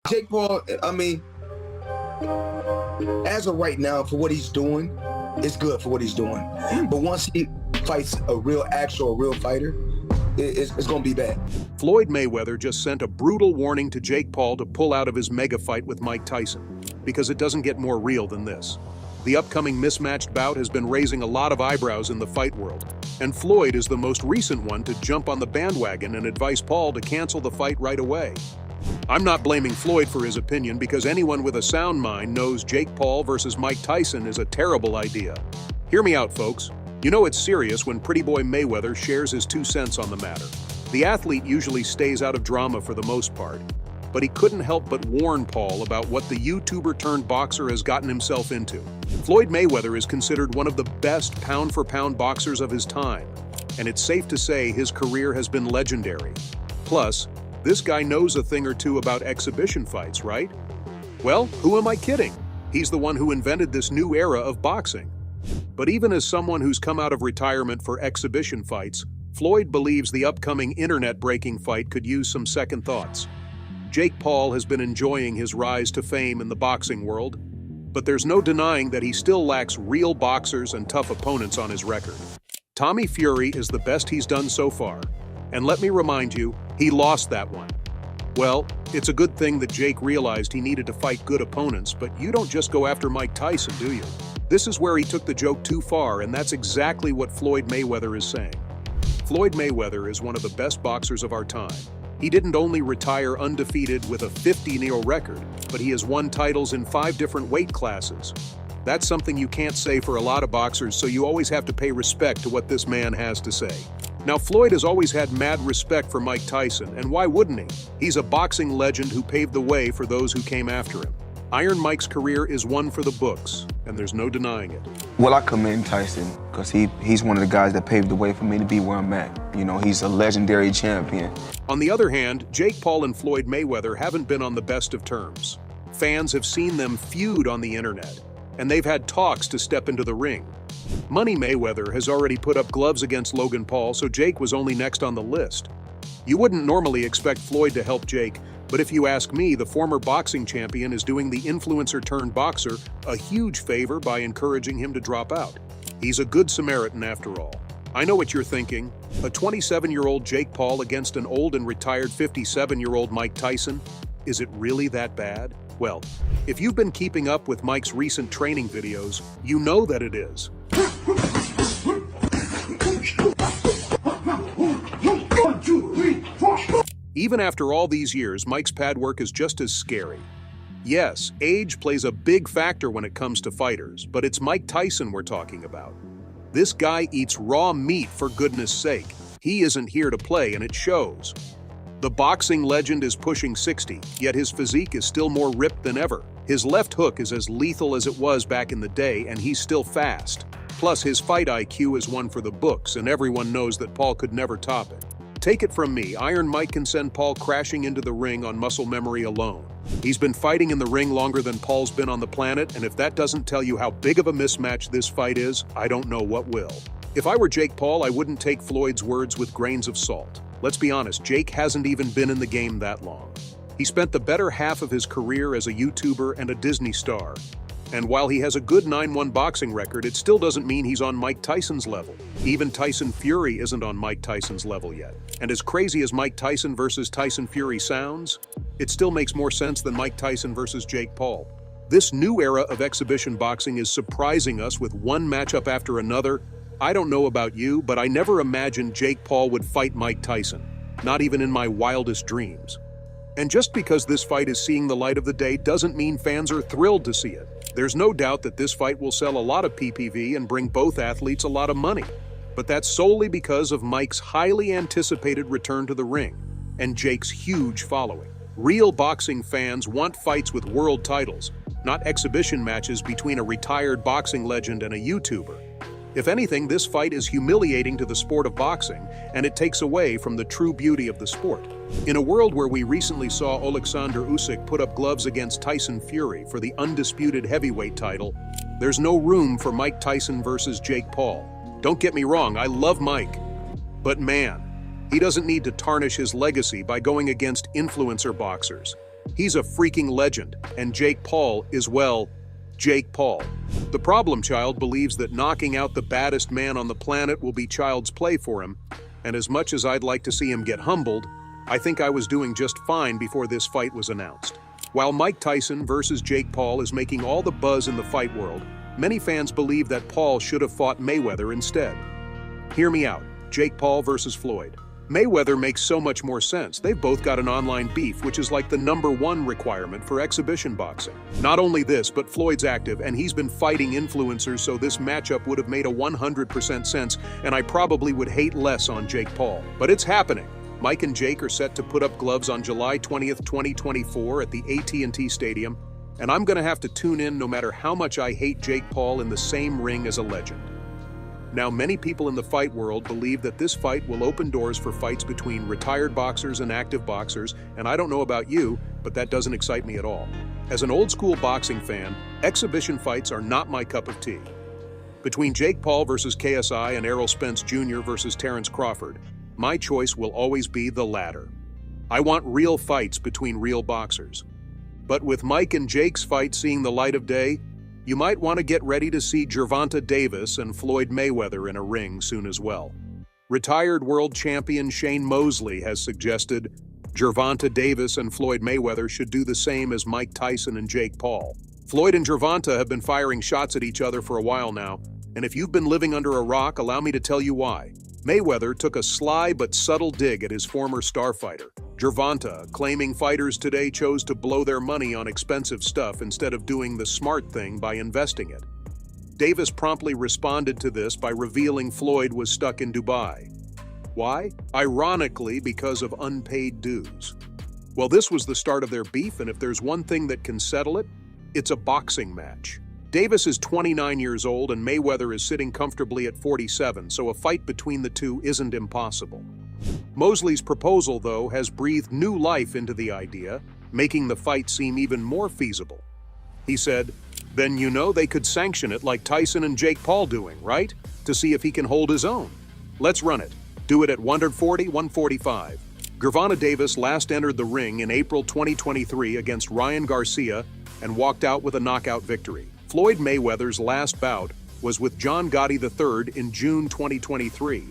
Jake Paul, I mean, as of right now, for what he's doing, it's good for what he's doing. But once he fights a real fighter, it's going to be bad. Floyd Mayweather just sent a brutal warning to Jake Paul to pull out of his mega fight with Mike Tyson, because it doesn't get more real than this. The upcoming Mismatched bout has been raising a lot of eyebrows in the fight world, and Floyd is the most recent one to jump on the bandwagon and advise Paul to cancel the fight right away. I'm not blaming Floyd for his opinion, because anyone with a sound mind knows Jake Paul versus Mike Tyson is a terrible idea. Hear me out, folks. You know it's serious when Pretty Boy Mayweather shares his 2 cents on the matter. The athlete usually stays out of drama for the most part, but he couldn't help but warn Paul about what the YouTuber-turned-boxer has gotten himself into. Floyd Mayweather is considered one of the best pound-for-pound boxers of his time, and it's safe to say his career has been legendary. Plus, this guy knows a thing or two about exhibition fights, right? Well, who am I kidding? He's the one who invented this new era of boxing. But even as someone who's come out of retirement for exhibition fights, Floyd believes the upcoming internet-breaking fight could use some second thoughts. Jake Paul has been enjoying his rise to fame in the boxing world, but there's no denying that he still lacks real boxers and tough opponents on his record. Tommy Fury is the best he's done so far, and let me remind you, he lost that one. Well, it's a good thing that Jake realized he needed to fight good opponents, but you don't just go after Mike Tyson, do you? This is where he took the joke too far, and that's exactly what Floyd Mayweather is saying. Floyd Mayweather is one of the best boxers of our time. He didn't only retire undefeated with a 50-0 record, but he has won titles in 5 different weight classes. That's something you can't say for a lot of boxers, so you always have to pay respect to what this man has to say. Now, Floyd has always had mad respect for Mike Tyson, and why wouldn't he? He's a boxing legend who paved the way for those who came after him. Iron Mike's career is one for the books, and there's no denying it. Well, I commend Tyson because he's one of the guys that paved the way for me to be where I'm at. You know, he's a legendary champion. On the other hand, Jake Paul and Floyd Mayweather haven't been on the best of terms. Fans have seen them feud on the internet, and they've had talks to step into the ring. Money Mayweather has already put up gloves against Logan Paul, so Jake was only next on the list. You wouldn't normally expect Floyd to help Jake, but if you ask me, the former boxing champion is doing the influencer-turned-boxer a huge favor by encouraging him to drop out. He's a good Samaritan after all. I know what you're thinking. A 27-year-old Jake Paul against an old and retired 57-year-old Mike Tyson? Is it really that bad? Well, if you've been keeping up with Mike's recent training videos, you know that it is. Even after all these years, Mike's pad work is just as scary. Yes, age plays a big factor when it comes to fighters, but it's Mike Tyson we're talking about. This guy eats raw meat, for goodness sake. He isn't here to play, and it shows. The boxing legend is pushing 60, yet his physique is still more ripped than ever. His left hook is as lethal as it was back in the day, and he's still fast. Plus, his fight IQ is one for the books, and everyone knows that Paul could never top it. Take it from me, Iron Mike can send Paul crashing into the ring on muscle memory alone. He's been fighting in the ring longer than Paul's been on the planet, and if that doesn't tell you how big of a mismatch this fight is, I don't know what will. If I were Jake Paul, I wouldn't take Floyd's words with grains of salt. Let's be honest, Jake hasn't even been in the game that long. He spent the better half of his career as a YouTuber and a Disney star. And while he has a good 9-1 boxing record, it still doesn't mean he's on Mike Tyson's level. Even Tyson Fury isn't on Mike Tyson's level yet. And as crazy as Mike Tyson versus Tyson Fury sounds, it still makes more sense than Mike Tyson versus Jake Paul. This new era of exhibition boxing is surprising us with one matchup after another. I don't know about you, but I never imagined Jake Paul would fight Mike Tyson, not even in my wildest dreams. And just because this fight is seeing the light of the day doesn't mean fans are thrilled to see it. There's no doubt that this fight will sell a lot of PPV and bring both athletes a lot of money. But that's solely because of Mike's highly anticipated return to the ring and Jake's huge following. Real boxing fans want fights with world titles, not exhibition matches between a retired boxing legend and a YouTuber. If anything, this fight is humiliating to the sport of boxing, and it takes away from the true beauty of the sport. In a world where we recently saw Alexander Usyk put up gloves against Tyson Fury for the undisputed heavyweight title, there's no room for Mike Tyson versus Jake Paul. Don't get me wrong, I love Mike. But man, he doesn't need to tarnish his legacy by going against influencer boxers. He's a freaking legend, and Jake Paul is, well, Jake Paul. The problem child believes that knocking out the baddest man on the planet will be child's play for him, and as much as I'd like to see him get humbled, I think I was doing just fine before this fight was announced. While Mike Tyson versus Jake Paul is making all the buzz in the fight world, many fans believe that Paul should have fought Mayweather instead. Hear me out. Jake Paul versus Floyd. Mayweather makes so much more sense. They've both got an online beef, which is like the #1 requirement for exhibition boxing. Not only this, but Floyd's active, and he's been fighting influencers, so this matchup would have made a 100% sense, and I probably would hate less on Jake Paul. But it's happening. Mike and Jake are set to put up gloves on July 20th, 2024 at the AT&T Stadium, and I'm gonna have to tune in no matter how much I hate Jake Paul in the same ring as a legend. Now, many people in the fight world believe that this fight will open doors for fights between retired boxers and active boxers, and I don't know about you, but that doesn't excite me at all. As an old-school boxing fan, exhibition fights are not my cup of tea. Between Jake Paul versus KSI and Errol Spence Jr. versus Terrence Crawford, my choice will always be the latter. I want real fights between real boxers. But with Mike and Jake's fight seeing the light of day, you might want to get ready to see Gervonta Davis and Floyd Mayweather in a ring soon as well. Retired world champion Shane Mosley has suggested Gervonta Davis and Floyd Mayweather should do the same as Mike Tyson and Jake Paul. Floyd and Gervonta have been firing shots at each other for a while now, and if you've been living under a rock, allow me to tell you why. Mayweather took a sly but subtle dig at his former star fighter. Gervonta, claiming fighters today chose to blow their money on expensive stuff instead of doing the smart thing by investing it. Davis promptly responded to this by revealing Floyd was stuck in Dubai. Why? Ironically, because of unpaid dues. Well, this was the start of their beef, and if there's one thing that can settle it, it's a boxing match. Davis is 29 years old and Mayweather is sitting comfortably at 47, so a fight between the two isn't impossible. Mosley's proposal, though, has breathed new life into the idea, making the fight seem even more feasible. He said, then they could sanction it like Tyson and Jake Paul doing, right? To see if he can hold his own. Let's run it. Do it at 140, 145. Gervonta Davis last entered the ring in April 2023 against Ryan Garcia and walked out with a knockout victory. Floyd Mayweather's last bout was with John Gotti III in June 2023.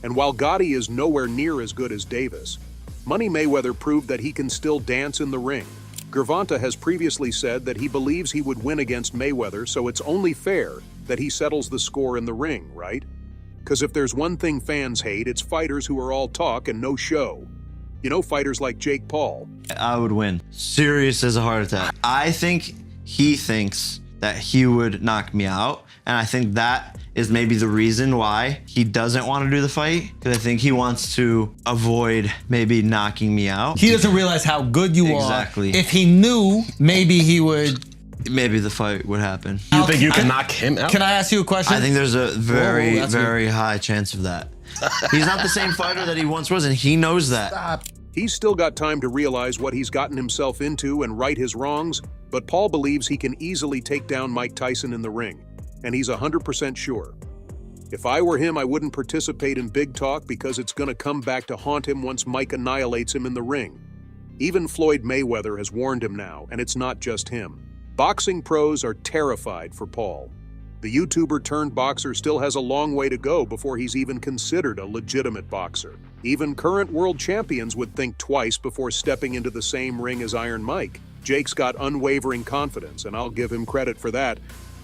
And while Gotti is nowhere near as good as Davis, Money Mayweather proved that he can still dance in the ring. Gervonta has previously said that he believes he would win against Mayweather, so it's only fair that he settles the score in the ring, right? Because if there's one thing fans hate, it's fighters who are all talk and no show. Fighters like Jake Paul. I would win. Serious as a heart attack. I think he thinks that he would knock me out, and I think that is maybe the reason why he doesn't want to do the fight, because I think he wants to avoid maybe knocking me out. He doesn't realize how good you are. Exactly. If he knew, maybe he would. Maybe the fight would happen. You think you can knock him out? Can I ask you a question? I think there's a very, Whoa, very high chance of that. He's not the same fighter that he once was, and he knows that. He's still got time to realize what he's gotten himself into and right his wrongs, but Paul believes he can easily take down Mike Tyson in the ring, and he's 100% sure. If I were him, I wouldn't participate in big talk because it's gonna come back to haunt him once Mike annihilates him in the ring. Even Floyd Mayweather has warned him now, and it's not just him. Boxing pros are terrified for Paul. The YouTuber turned boxer still has a long way to go before he's even considered a legitimate boxer. Even current world champions would think twice before stepping into the same ring as Iron Mike. Jake's got unwavering confidence, and I'll give him credit for that.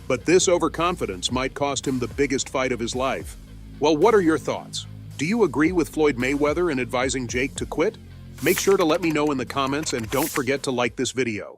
But this overconfidence might cost him the biggest fight of his life. Well, what are your thoughts? Do you agree with Floyd Mayweather in advising Jake to quit? Make sure to let me know in the comments, and don't forget to like this video.